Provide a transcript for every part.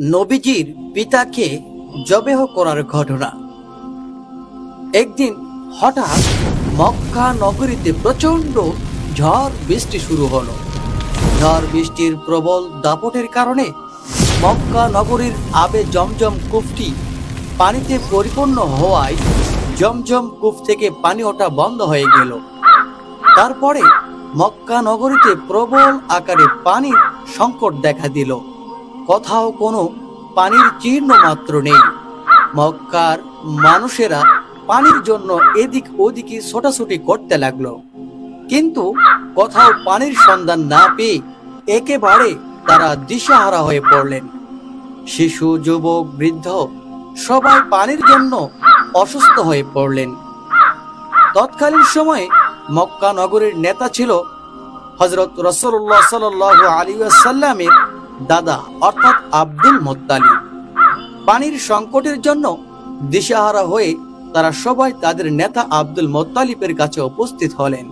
নবীজির পিতাকে জবেহ করার ঘটনা। একদিন হঠাৎ মক্কা নগরীতে প্রচন্ড ঝড় বৃষ্টি শুরু হলো। ঝড় বৃষ্টির প্রবল দাপটের কারণে মক্কা নগরীর আবে জমজম কূপটি পানিতে পরিপূর্ণ হওয়ায় জমজম কূপ থেকে পানি ওঠা বন্ধ হয়ে গেল। তারপরে মক্কা নগরীতে প্রবল আকারে পানির সংকট দেখা দিল। কোথাও কোনো পানির চিহ্ন মাত্র নেই। মক্কার মানুষেরা পানির জন্য এদিক ওদিকে ছোটাছুটি করতে লাগলো, কিন্তু কোথাও পানির সন্ধান না পেয়ে একেবারে তারা দিশাহারা হয়ে পড়লেন। শিশু, যুবক, বৃদ্ধ সবাই পানির জন্য অসুস্থ হয়ে পড়লেন। তৎকালীন সময়ে মক্কা নগরীর নেতা ছিল হযরত রাসূলুল্লাহ সাল্লাল্লাহু আলাইহি ওয়াসাল্লামের দাদা অর্থাৎ আব্দুল মুত্তালিব। পানির সংকটের জন্য দিশাহারা হয়ে তারা সবাই তাদের নেতা আব্দুল মুত্তালিবের কাছে উপস্থিত হলেন।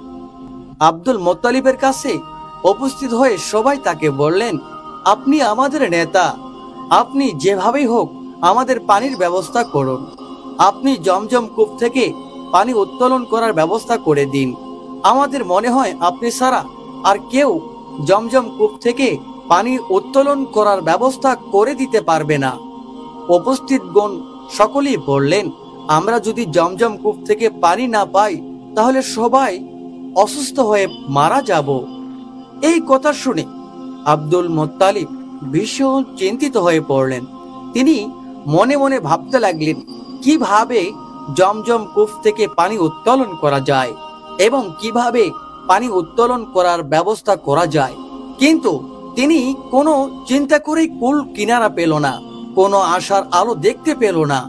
আব্দুল মুত্তালিবের কাছে উপস্থিত হয়ে সবাই তাকে বললেন, আপনি আমাদের নেতা, আপনি যেভাবেই হোক আমাদের পানির ব্যবস্থা করুন। আপনি জমজম কূপ থেকে পানি উত্তোলন করার ব্যবস্থা করে দিন। আমাদের মনে হয় আপনি ছাড়া আর কেউ জমজম কূপ থেকে পানি উত্তোলন করার ব্যবস্থা করে দিতে পারবে না। উপস্থিতগণ সকলেই বললেন, আমরা যদি জমজম কূপ থেকে পানি না পাই তাহলে সবাই অসুস্থ হয়ে মারা যাব। এই কথা শুনে আব্দুল মুত্তালিব ভীষণ চিন্তিত হয়ে পড়লেন। তিনি মনে মনে ভাবতে লাগলেন কিভাবে জমজম কূপ থেকে পানি উত্তোলন করা যায় এবং কিভাবে পানি উত্তোলন করার ব্যবস্থা করা যায়। কিন্তু তিনি কোনো চিন্তা করে কুল কিনারা পেল না, কোনো আশার আলো দেখতে পেল না।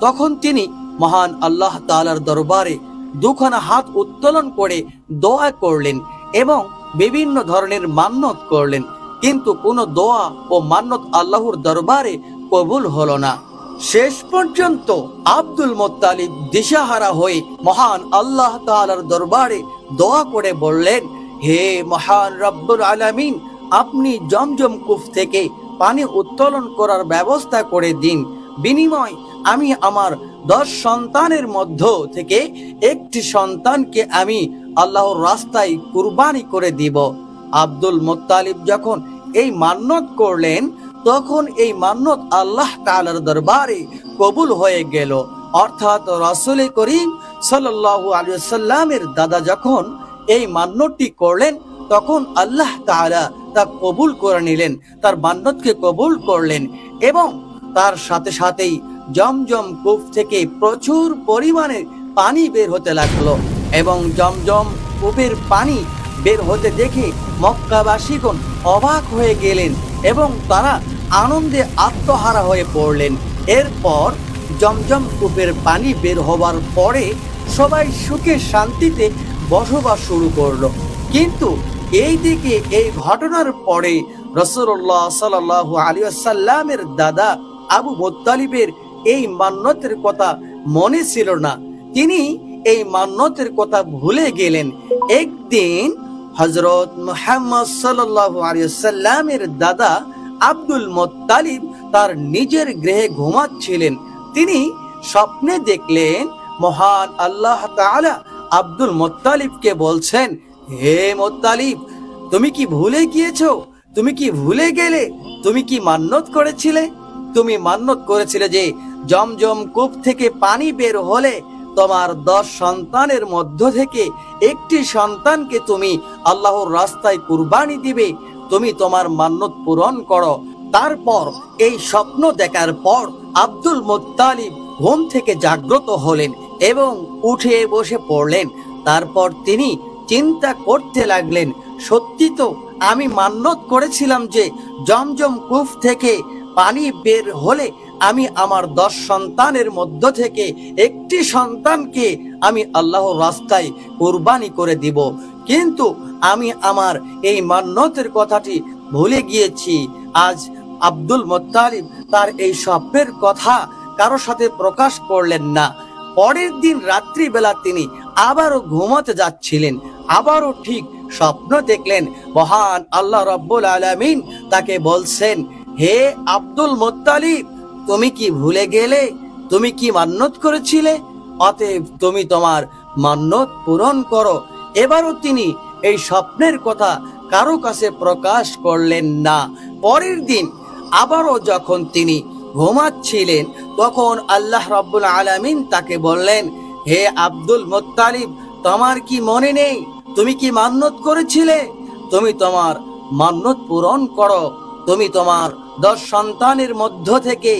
তখন তিনি মহান আল্লাহ তাআলার দরবারে দুখানা হাত উত্তোলন করে দোয়া করলেন এবং বিভিন্ন ধরনের মান্নত করলেন, কিন্তু কোনো দোয়া ও মান্নত আল্লাহর দরবারে কবুল হলো না। শেষ পর্যন্ত আব্দুল মুত্তালিব দিশাহারা হয়ে মহান আল্লাহ তাআলার দরবারে দোয়া করে বললেন, হে মহান রব্বুল আলামিন, আপনি জমজম কূপ থেকে পানি উত্তোলন করার ব্যবস্থা করে দিন। বিনিময় আমি আমার 10 সন্তানের মধ্য থেকে একটি সন্তানকে আমি আল্লাহর রাস্তায় কুরবানি করে দিব। আব্দুল মুত্তালিব যখন এই মান্নত করলেন তখন এই মান্নত আল্লাহ তাআলার দরবারে কবুল হয়ে গেল। অর্থাৎ রাসূল করিম সাল্লাল্লাহু আলাইহি ওয়াসাল্লামের দাদা যখন এই মান্নতটি করলেন তখন আল্লাহ তাআলা তা কবুল করে নিলেন, তার মান্নতকে কবুল করলেন এবং তার সাথে সাথেই জমজম কূপ থেকে প্রচুর পরিমাণে পানি বের হতে লাগলো এবং জমজম কূপের পানি বের হতে দেখে মক্কাবাসীগণ অবাক হয়ে গেলেন এবং তারা আনন্দে আত্মহারা হয়ে পড়লেন। এরপর জমজম কূপের পানি বের হওয়ার পরে সবাই সুখে শান্তিতে বসবাস শুরু করলো। কিন্তু এই দিকে এই ঘটনার পরে রাসূলুল্লাহ সাল্লাল্লাহু আলাইহি ওয়াসাল্লামের দাদা আবু মুত্তালিবের এই মান্নতের কথা মনে ছিল না। তিনি এই মান্নতের কথা ভুলে গেলেন। একদিন হযরত মুহাম্মদ সাল্লাল্লাহু আলাইহি ওয়াসাল্লামের দাদা আব্দুল মুত্তালিব তার নিজের গৃহে ঘুমাচ্ছিলেন। তিনি স্বপ্নে দেখলেন মহান আল্লাহ তাআলা আব্দুল মুত্তালিবকে বলছেন, হে মুত্তালিব, তুমি কি ভুলে গিয়েছো? তুমি কি ভুলে গেলে? তুমি কি মান্নত করেছিলে? তুমি মান্নত করেছিলে যে জমজম কূপ থেকে পানি বের হলে তোমার 10 সন্তানের মধ্য থেকে একটি সন্তানকে তুমি আল্লাহর রাস্তায় কুরবানি দিবে। তুমি তোমার মান্নত পূরণ করো। তারপর এই স্বপ্ন দেখার পর আব্দুল মুত্তালিব ঘুম থেকে জাগ্রত হলেন এবং উঠে বসে পড়লেন। তারপর তিনি চিন্তা করতে লাগলেন, সত্যি তো আমি মান্নত করেছিলাম যে জমজম কূপ থেকে পানি বের হলে আমি আমার 10 সন্তানের মধ্য থেকে একটি সন্তানকে আমি আল্লাহর রাস্তায় কুরবানি করে দিব, কিন্তু আমি আমার এই মান্নতের কথাটি ভুলে গিয়েছি। আজ আব্দুল মুত্তালিব তার এই স্বপ্নের কথা কারো সাথে প্রকাশ করলেন না। পরের দিন রাত্রিবেলা তিনি আবারও ঘুমাতে যাচ্ছিলেন, আবারও ঠিক স্বপ্ন দেখলেন মহান আল্লাহ রাব্বুল আলামিন তাকে বলছেন, হে আব্দুল মুত্তালিব, তুমি কি ভুলে গেলে তুমি কি মান্যত করেছিলে? অতএব তুমি তোমার মান্যত পূরণ করো। এবারও তিনি এই স্বপ্নের কথা কারো কাছে প্রকাশ করলেন না। পরের দিন আবারও যখন তিনি ঘুমাচ্ছিলেন, তখন আল্লাহ রাব্বুল আলামিন তাকে বললেন, হে আব্দুল মুত্তালিব, তোমার কি মনে নেই তুমি কি মান্যত করেছিলে? তুমি তোমার মান্যত পূরণ করো। তুমি তোমার 10 সন্তানের মধ্য থেকে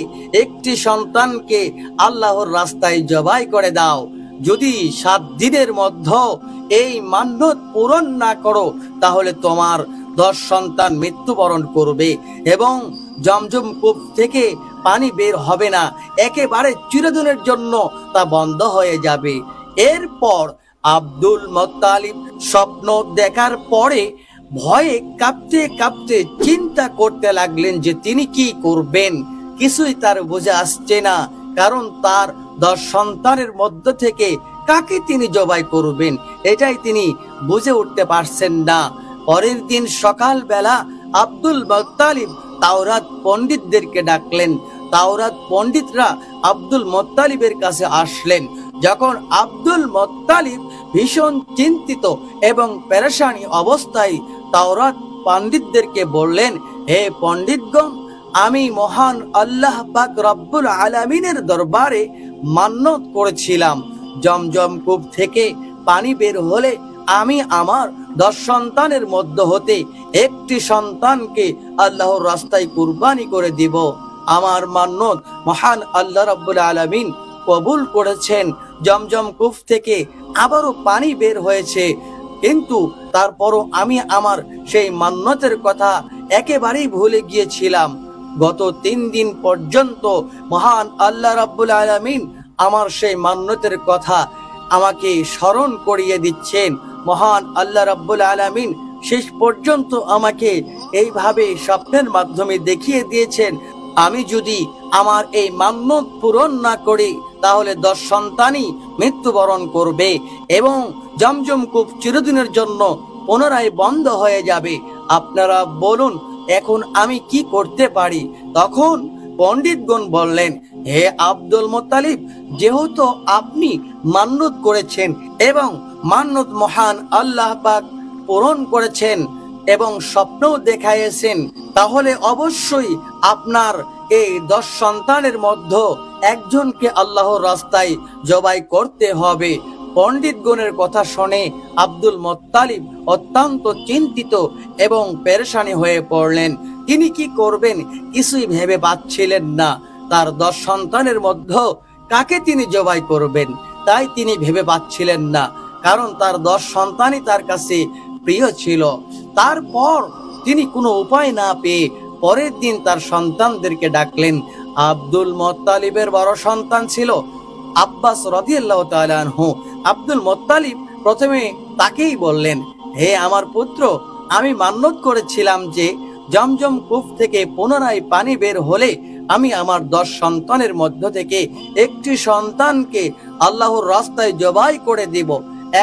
একটি সন্তানকে আল্লাহর রাস্তায় জবাই করে দাও। যদি 7 দিনের মধ্যে এই মান্যত পূরণ না করো, তাহলে তোমার 10 সন্তান মৃত্যুবরণ করবে এবং জমজম কূপ থেকে পানি বের হবে না, একেবারে চিরদিনের জন্য তা বন্ধ হয়ে যাবে। এরপর আব্দুল মুত্তালিব স্বপ্ন দেখার পরে ভয়ে কাঁপতে কাঁপতে চিন্তা করতে লাগলেন যে তিনি কি করবেন। কিছুই তার বুঝে আসছে না, কারণ তার 10 সন্তানের মধ্য থেকে কাকে তিনি জবাই করবেন এটাই তিনি বুঝে উঠতে পারছেন না। পরের দিন সকাল বেলা আব্দুল মুত্তালিব তাওরাত পণ্ডিতদেরকে ডাকলেন। তাওরাত পণ্ডিতরা আব্দুল মুত্তালিবের কাছে আসলেন। যখন আব্দুল মুত্তালিব ভীষণ চিন্তিত এবং পেরেশানি অবস্থায় তাওরাত পণ্ডিতদেরকে বললেন, হে পণ্ডিতগণ, আমি মহান আল্লাহ পাক রব্বুল আলামিনের দরবারে মান্যত করেছিলাম, জমজম কূপ থেকে পানি বের হলে আমি আমার 10 সন্তানের মধ্য হতে একটি সন্তানকে আল্লাহর রাস্তায় কুরবানি করে দিব। আমার মান্যত মহান আল্লাহ রাব্বুল আলামিন কবুল করেছেন। জমজম কূপ থেকে আবারও পানি বের হয়েছে, কিন্তু তারপরও আমি আমার সেই মান্যতের কথা একেবারেই ভুলে গিয়েছিলাম। গত 3 দিন পর্যন্ত মহান আল্লাহ রাব্বুল আলামিন আমার সেই মান্যতের কথা আমাকে স্মরণ করিয়ে দিচ্ছেন। মহান আল্লাহ রাব্বুল আলামিন শেষ পর্যন্ত আমাকে এইভাবে স্বপ্নের মাধ্যমে দেখিয়ে দিয়েছেন, আমি যদি আমার এই মান্যত পূরণ না করি তাহলে 10 সন্তানই মৃত্যুবরণ করবে এবং জমজম কূপ চিরদিনের জন্য পুনরায় বন্ধ হয়ে যাবে। আপনারা বলুন এখন আমি কি করতে পারি? তখন পণ্ডিতগণ বললেন, হে আব্দুল মুত্তালিব, যেহেতু আপনি মান্যত করেছেন এবং মান্যত মহান আল্লাহ পাক পূরণ করেছেন এবং স্বপ্নও দেখাইয়েছেন, তাহলে অবশ্যই আপনার এই 10 সন্তানের মধ্যে একজনকে আল্লাহর রাস্তায় জবাই করতে হবে। পণ্ডিতগণের কথা শুনে আব্দুল মুত্তালিব অত্যন্ত চিন্তিত এবং পেরেশানি হয়ে পড়লেন। তিনি কি করবেন কিছুই ভেবে পাচ্ছিলেন না। তার 10 সন্তানের মধ্যে কাকে তিনি জবাই করবেন তাই তিনি ভেবে পাচ্ছিলেন না, কারণ তার 10 সন্তানই তার কাছে প্রিয় ছিল। তারপর তিনি কোনো উপায় না পেয়ে পরের দিন তার সন্তানদেরকে ডাকলেন। আব্দুল মুত্তালিবের বড় সন্তান ছিল আব্বাস রাদিয়াল্লাহু তাআলা আনহু। আব্দুল মুত্তালিব প্রথমে তাকেই বললেন, হে আমার পুত্র, আমি মান্যত করেছিলাম যে জমজম কূপ থেকে পুনরায় পানি বের হলে আমি আমার 10 সন্তানের মধ্য থেকে একটি সন্তানকে আল্লাহর রাস্তায় জবাই করে দিব।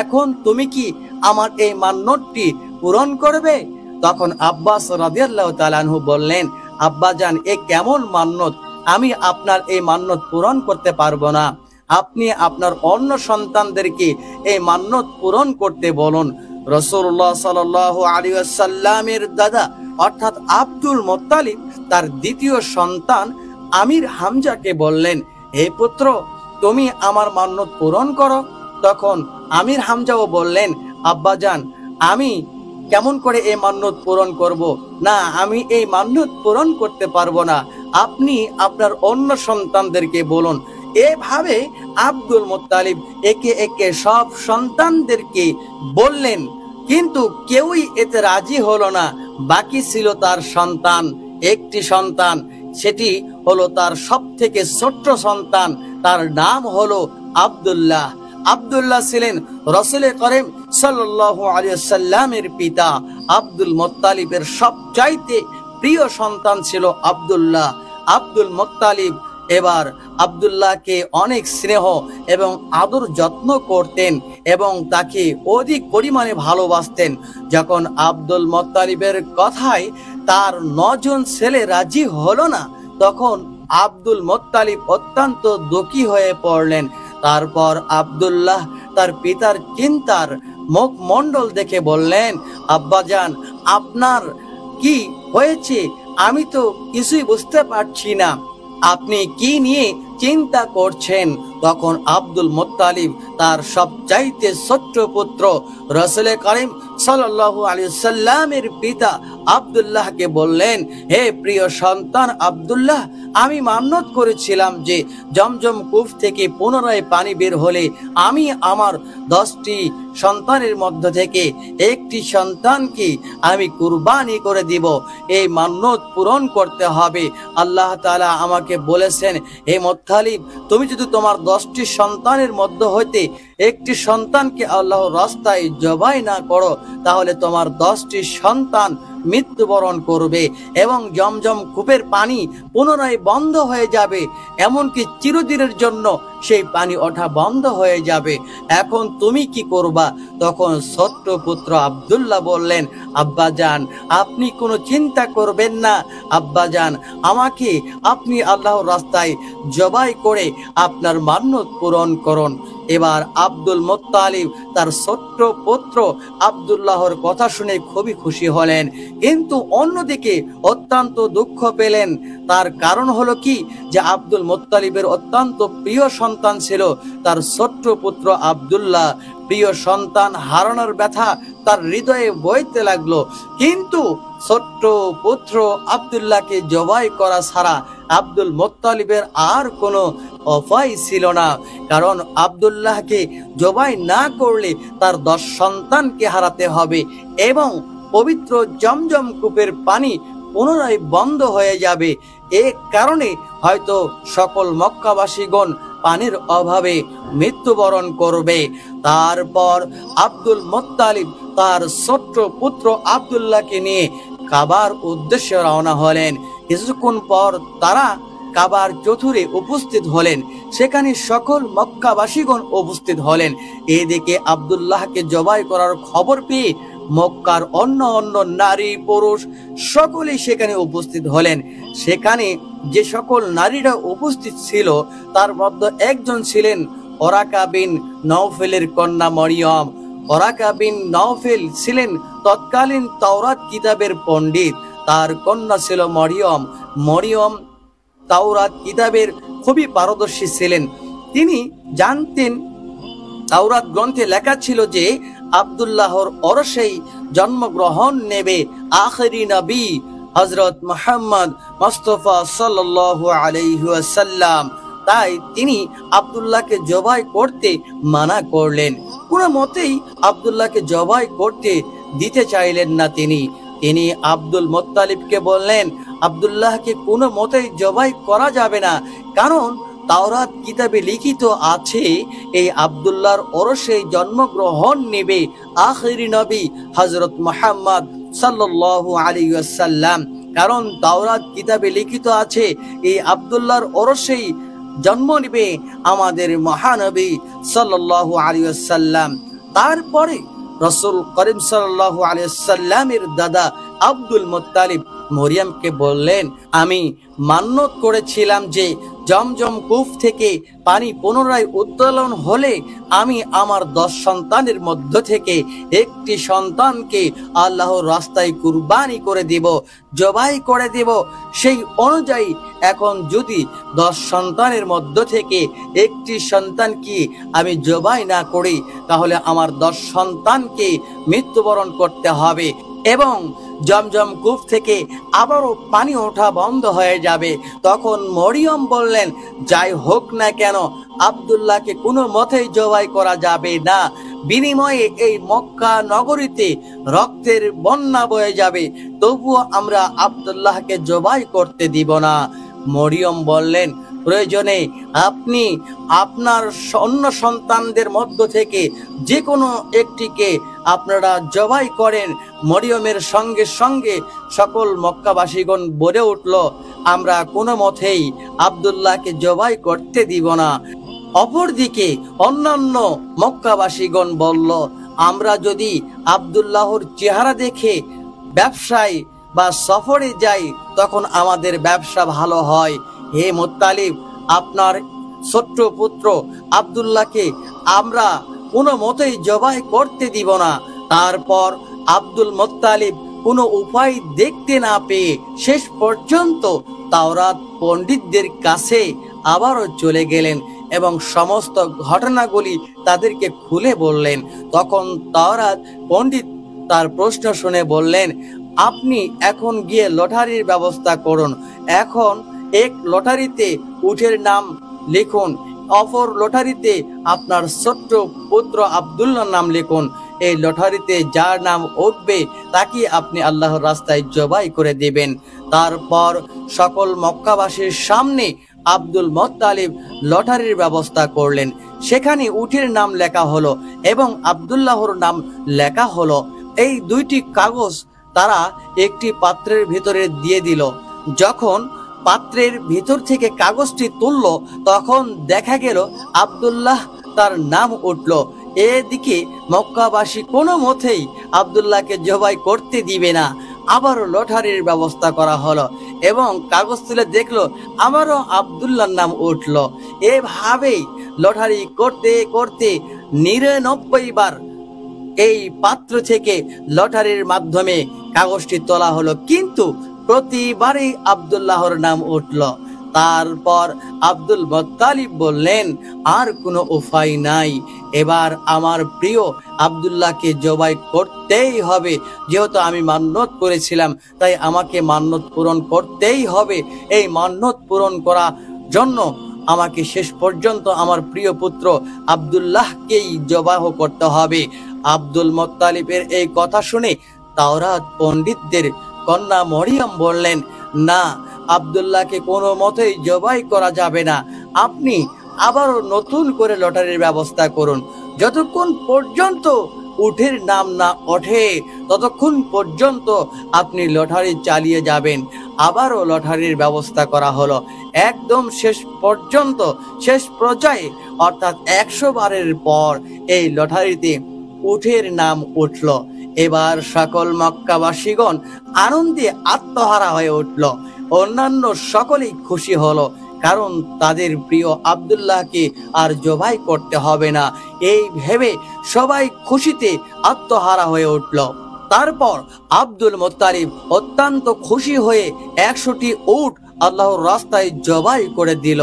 এখন তুমি কি আমার এই মান্যতটি পূরণ করবে? তখন আব্বাস রাদিয়াল্লাহু তাআলা আনহু বললেন, আব্বাজান, এ কেমন মান্যত? আমি আপনার এই মান্যত পূরণ করতে পারবো না। আপনি আপনার অন্য সন্তানদেরকে এই মান্যত পূরণ করতে বলুন। রাসূলুল্লাহ সাল্লাল্লাহু আলাইহি ওয়াসাল্লামের দাদা অর্থাৎ আব্দুল মুত্তালিব তার দ্বিতীয় সন্তান আমির হামজাকে বললেন, হে পুত্র, তুমি আমার মান্যত পূরণ করো। তখন আমির হামজাও বললেন, আব্বাজান, আমি কেমন করে এই মান্যত পূরণ করব? না, আমি এই মান্যত পূরণ করতে পারবো না, আপনি আপনার অন্য সন্তানদেরকে বলুন। এভাবে আব্দুল মুত্তালিব একে একে সব সন্তানদেরকে বললেন, কিন্তু কেউই এতে রাজি হলো না। বাকি ছিল তার সন্তান, একটি সন্তান, সেটি হলো তার সব থেকে ছোট্ট সন্তান, তার নাম হলো আব্দুল্লাহ। আব্দুল্লাহ ছিলেন রাসূল করিম সাল্লাল্লাহু আলাইহি ওয়াসাল্লামের পিতা। আব্দুল মুত্তালিবের সবচাইতে প্রিয় সন্তান ছিল আব্দুল্লাহ। আব্দুল মুত্তালিব এবার আব্দুল্লাহকে অনেক স্নেহ এবং আদর যত্ন করতেন এবং তাকে অধিক পরিমাণে ভালোবাসতেন। যখন আব্দুল মুত্তালিবের কথায় তার 9 জন ছেলে রাজি হলো না, তখন আব্দুল মুত্তালিব অত্যন্ত দুঃখী হয়ে পড়লেন। তারপর আব্দুল্লাহ তার পিতার চিন্তার মুখমণ্ডল দেখে বললেন, আব্বাজান, আপনার কি হয়েছে? আমি তো কিছুই বুঝতে পারছি না, আপনি কি নিয়ে চিন্তা করছেন? তখন আব্দুল মুত্তালিব তার সবচাইতে ছোট্ট পুত্র রাসূল করিম সাল্লাল্লাহু আলাইহি সাল্লামের পিতা আব্দুল্লাহকে বললেন, হে প্রিয় সন্তান আব্দুল্লাহ, আমি মান্যত করেছিলাম যে জমজম কূপ থেকে পুনরায় পানি বের হলে আমি আমার 10টি সন্তানের মধ্য থেকে একটি সন্তানকে আমি কুরবানি করে দিব। এই মান্যত পূরণ করতে হবে। আল্লাহ তাআলা আমাকে বলেছেন, হে মুত্তালিব, তুমি যদি তোমার 10টি সন্তানের মধ্য হইতে একটি সন্তানকে আল্লাহর রাস্তায় জবাই না করো, তাহলে তোমার 10টি সন্তান মৃত্যুবরণ করবে এবং জমজম কূপের পানি পুনরায় বন্ধ হয়ে যাবে, এমনকি চিরদিনের জন্য সেই পানি ওঠা বন্ধ হয়ে যাবে। এখন তুমি কি করবা? তখন ছোট্ট পুত্র আব্দুল্লাহ বললেন, আব্বাজান, আপনি কোনো চিন্তা করবেন না। আব্বাজান, আমাকে আপনি আল্লাহর রাস্তায় জবাই করে আপনার মান্যত পূরণ করুন। এবার আব্দুল মুত্তালিব তার ছোট্ট পুত্র আব্দুল্লাহর কথা শুনে খুবই খুশি হলেন, কিন্তু অন্যদিকে অত্যন্ত দুঃখ পেলেন। তার কারণ হলো কি, যে আব্দুল মুত্তালিবের অত্যন্ত প্রিয় সন্তান ছিল তার ছোট্ট পুত্র আব্দুল্লাহ। প্রিয় সন্তান হারানোর ব্যথা তার হৃদয়ে বইতে লাগলো, কিন্তু ছোট্ট পুত্র আব্দুল্লাহকে জবাই করা ছাড়া আব্দুল মুত্তালিবের আর কোনো উপায় ছিল না। কারণ আব্দুল্লাহকে জবাই না করলে তার 10 সন্তানকে হারাতে হবে এবং পবিত্র জমজম কূপের পানি পুনরায় বন্ধ হয়ে যাবে। এ কারণে হয়তো সকল মক্কাবাসীগণ পানির অভাবে মৃত্যুবরণ করবে। তারপর আব্দুল মুত্তালিব তার ছোট্ট পুত্র আব্দুল্লাহকে নিয়ে কাবার উদ্দেশ্যে রওনা হলেন। কিছুক্ষণ পর তারা কাবার চতুরে উপস্থিত হলেন। সেখানে সকল মক্কাবাসীগণ উপস্থিত হলেন। এদিকে আব্দুল্লাহকে জবাই করার খবর পেয়ে মক্কার অন্য অন্য নারী পুরুষ সকলেই সেখানে উপস্থিত হলেন। সেখানে যে সকল নারীরা উপস্থিত ছিল তার মধ্যে একজন ছিলেন ওরাকা বিন নওফেলের কন্যা মরিয়ম। ওরাকা বিন নওফেল ছিলেন তৎকালীন তাওরাত কিতাবের পণ্ডিত। তার কন্যা ছিল মরিয়ম। মরিয়ম তাওরাত কিতাবের খুবই পারদর্শী ছিলেন। তিনি জানতেন, তাওরাত গ্রন্থে লেখা ছিল যে আব্দুল্লাহর ওরসেই জন্মগ্রহণ নেবে আখেরি নবী হযরত মুহাম্মদ মুস্তাফা সাল্লাল্লাহু আলাইহি ওয়াসাল্লাম। তাই তিনি আব্দুল্লাহকে জবাই করতে মানা করলেন। কোনো মতেই আব্দুল্লাহকে জবাই করতে দিতে চাইলেন না তিনি। তিনি আব্দুল মুত্তালিবকে বললেন, আব্দুল্লাহকে কোনো মতেই জবাই করা যাবে না, কারণ তাওরাত কিতাবে লিখিত আছে এই আব্দুল্লাহর ওরসে জন্মগ্রহণ নেবে আখেরি নবী হযরত মুহাম্মদ সাল্লাল্লাহু আলাইহি ওয়াসাল্লাম। কারণ তাওরাত কিতাবে লিখিত আছে এই আব্দুল্লাহর ওরসেই জন্ম নেবে আমাদের মহানবী সাল্লাল্লাহু আলাইহি ওয়াসাল্লাম। তারপরে রাসূল করিম সাল্লাল্লাহু আলাইহি ওয়াসাল্লামের দাদা আব্দুল মুত্তালিব মরিয়মকে বললেন, আমি মান্যত করেছিলাম যে জমজম কূপ থেকে পানি পুনরায় উত্তোলন হলে আমি আমার 10 সন্তানের মধ্য থেকে একটি সন্তানকে আল্লাহর রাস্তায় কুরবানি করে দেব, জবাই করে দেব। সেই অনুযায়ী এখন যদি 10 সন্তানের মধ্য থেকে একটি সন্তানকে আমি জবাই না করি, তাহলে আমার 10 সন্তানকে মৃত্যুবরণ করতে হবে এবং জমজম কূপ থেকে আবারও পানি ওঠা বন্ধ হয়ে যাবে। তখন মরিয়ম বললেন, যাই হোক না কেন, আব্দুল্লাহকে কোনো মতেই জবাই করা যাবে না। বিনিময়ে এই মক্কা নগরীতে রক্তের বন্যা বয়ে যাবে, তবুও আমরা আব্দুল্লাহকে জবাই করতে দিব না। মরিয়ম বললেন, প্রয়োজনে আপনি আপনার অন্য সন্তানদের মধ্য থেকে যে কোনো একটিকে আপনারা জবাই করেন। মরিয়মের সঙ্গে সঙ্গে সকল মক্কাবাসীগণ বলে উঠল, আমরা কোনো মতেই আব্দুল্লাহকে জবাই করতে দিব না। অপরদিকে অন্যান্য মক্কাবাসীগণ বলল, আমরা যদি আব্দুল্লাহর চেহারা দেখে ব্যবসায় বা সফরে যাই তখন আমাদের ব্যবসা ভালো হয়। হে মুত্তালিব, আপনার ছোট্ট পুত্র আব্দুল্লাহকে আমরা কোনো মতেই জবাই করতে দিব না। তারপর আব্দুল মুত্তালিব কোনো উপায় দেখতে না পেয়ে শেষ পর্যন্ত তাওরাত পণ্ডিতদের কাছে আবারও চলে গেলেন এবং সমস্ত ঘটনাগুলি তাদেরকে খুলে বললেন। তখন তাওরাত পণ্ডিত তার প্রশ্ন শুনে বললেন, আপনি এখন গিয়ে লটারির ব্যবস্থা করুন। এখন এক লটারিতে উটের নাম লিখুন, অপর লটারিতে আপনার ছোট্ট পুত্র আব্দুল্লাহর নাম লিখুন। এই লটারিতে যার নাম উঠবে তাকে আপনি আল্লাহর রাস্তায় জবাই করে দিবেন। তারপর সকল মক্কাবাসীর সামনে আব্দুল মুত্তালিব লটারির ব্যবস্থা করলেন। সেখানে উটের নাম লেখা হলো এবং আব্দুল্লাহর নাম লেখা হলো। এই দুইটি কাগজ তারা একটি পাত্রের ভিতরে দিয়ে দিল। যখন পাত্রের ভিতর থেকে কাগজটি তুলল তখন দেখা গেল আব্দুল্লাহ তার নাম উঠল। এদিকে মক্কাবাসী কোনো মতেই আব্দুল্লাহকে জবাই করতে দিবে না। আবারও লটারির ব্যবস্থা করা হলো এবং কাগজ তুলে দেখলো আবারও আব্দুল্লাহর নাম উঠল। এভাবেই লটারি করতে করতে 99 বার এই পাত্র থেকে লটারির মাধ্যমে কাগজটি তোলা হলো, কিন্তু প্রতিবারই আব্দুল্লাহর নাম উঠল। তারপর আব্দুল মুত্তালিব বললেন, আর কোনো উপায় নাই, এবার আমার প্রিয় আব্দুল্লাহকে জবাই করতেই হবে। যেহেতু আমি মান্যত করেছিলাম তাই আমাকে মান্যত পূরণ করতেই হবে। এই মান্যত পূরণ করার জন্য আমাকে শেষ পর্যন্ত আমার প্রিয় পুত্র আব্দুল্লাহকেই জবাহ করতে হবে। আব্দুল মুত্তালিবের এই কথা শুনে তাওরাত পণ্ডিতদের কন্যা মরিয়ম বললেন, না, আব্দুল্লাহকে কোনো মতেই জবাই করা যাবে না। আপনি আবারও নতুন করে লটারির ব্যবস্থা করুন। যতক্ষণ পর্যন্ত উটের নাম না ওঠে ততক্ষণ পর্যন্ত আপনি লটারি চালিয়ে যাবেন। আবারও লটারির ব্যবস্থা করা হলো। একদম শেষ পর্যন্ত শেষ পর্যায়ে অর্থাৎ 100 বারের পর এই লটারিতে উটের নাম উঠল। এবার সকল মক্কাবাসীগণ আনন্দে আত্মহারা হয়ে উঠল। অন্যান্য সকলেই খুশি হলো, কারণ তাদের প্রিয় আব্দুল্লাহকে আর জবাই করতে হবে না। এই ভেবে সবাই খুশিতে আত্মহারা হয়ে উঠল। তারপর আব্দুল মুত্তালিব অত্যন্ত খুশি হয়ে 100টি উট আল্লাহর রাস্তায় জবাই করে দিল।